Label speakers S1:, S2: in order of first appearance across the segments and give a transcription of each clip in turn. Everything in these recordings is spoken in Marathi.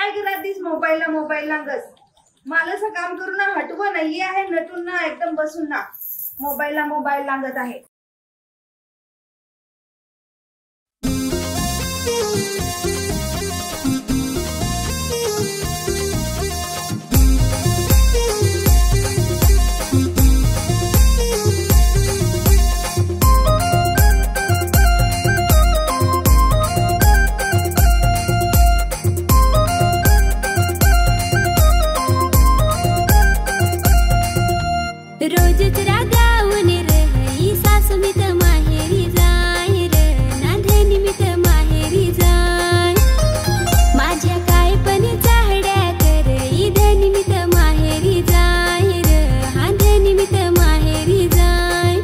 S1: काय करतीस मोबाईलला गस मालस काम करू ना हटवं नाही आहे नटून ना एकदम बसून ना मोबाईल लागत आहे।
S2: रोजच रागावून रही सासू मी तर माहेरी जाय र नांधणी मी तर माहेरी जाय माझ्या काय पण चाहड्या कर धनी मी तर माहेरी जाय र हांधणी मी तर माहेरी जाय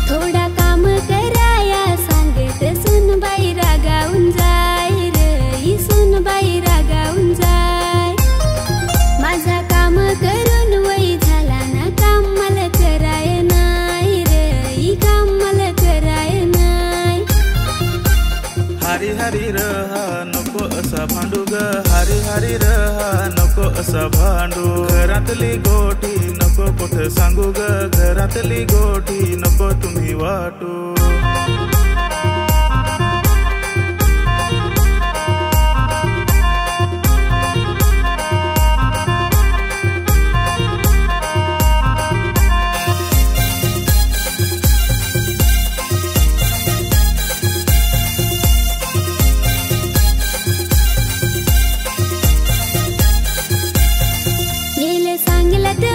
S2: थोडा काम कराया सांगत सुनबाई रागावून जाय र ही सुनबाई रागावून जाय माझा काम करून वय झाला ना काम मला कराय नाही रे ही काम मला कराय नाही।
S3: हरी हरी रहा नको असा भांडू ग हरी हरी रहा नको असा भांडू घरातली गोठी नको कुठं सांगू ग घरातली गोठी नको तुम्ही वाटू।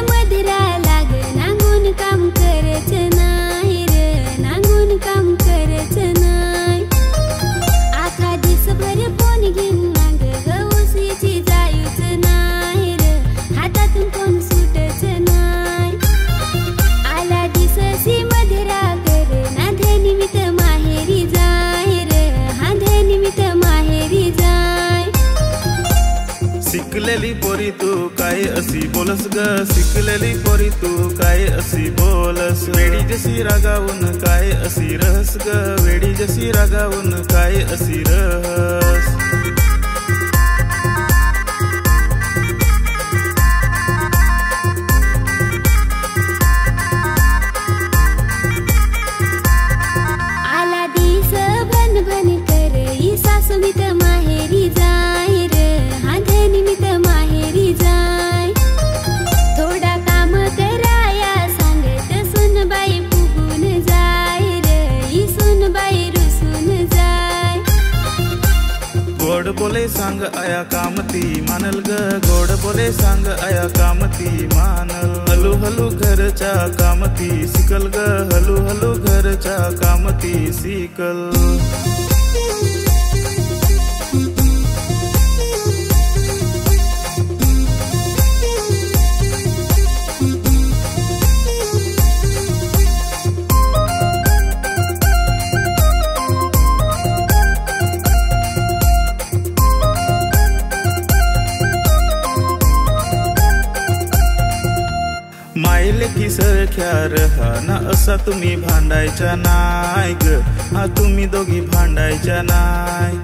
S2: मधुरा लाग नांगून काम करच नाही र नांगून काम करच नाही आखा दिसभर फोन घेऊन नांग गवसीची जायूच नाही र हातातून कोण सुटच नाही आला दिससी मधुरा कर नांधणी मी तर माहेरी जाय र हांधणी मी तर माहेरी जाय।
S3: शिकलेली पोरी तू काय असी बोलस ग शिकलेली पोरी तू काय असी बोलस वेडी जशी रागावून काय असी रहस ग वेडी जशी रागावून काय असी रहस।
S2: आला दिस भन भन कर ही सासू मी तर माहेरी जाय र हांधणी मी तर माहेरी जाय थोडा काम कराया सांगत सुनबाई फुगून जाय र ही सुनबाई रुसून जाय।
S3: गोड बोले सांग आया कामती मानल ग गोड बोले सांग आया कामती मानल हलू हलू घरच्या कामती शिकल ग हलू हलू घरच्या कामती शिकल। मायले की सरख्या रहा ना असा तुम्ही भांडायच्या नाय ग हा तुम्ही दोघी भांडायच्या नाय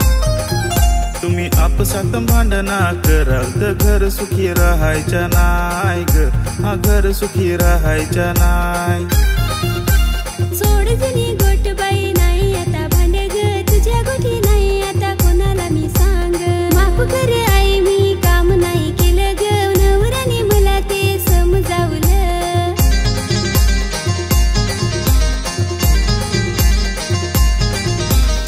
S3: तुम्ही आपसात भांडणा कराल तर घर सुखी राहायच्या नाय ग हा घर सुखी राहायच्या नाय।
S2: सोड जुनी गोट बाई नाही आता भांडे ग तुझ्या गोठी नाही आता कोणाला मी सांग माफ कर आई मी काम नाही केलं ग नवऱ्याने मला ते समजावलं।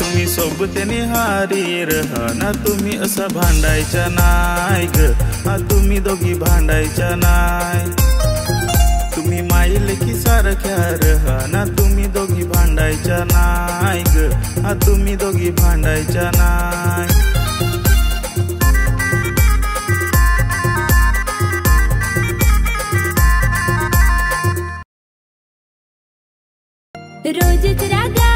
S3: तुम्ही सोबतीने हारी रहा ना तुम्ही असा भांडायच्या नाय ग हा तुम्ही दोघी भांडायच्या नाय तुम्ही माईल की सारख्या रहा ना तुम्ही दोघी भांडायच्या नाय ग हा तुम्ही दोघी भांडायच्या नाय।
S2: रोजच रागा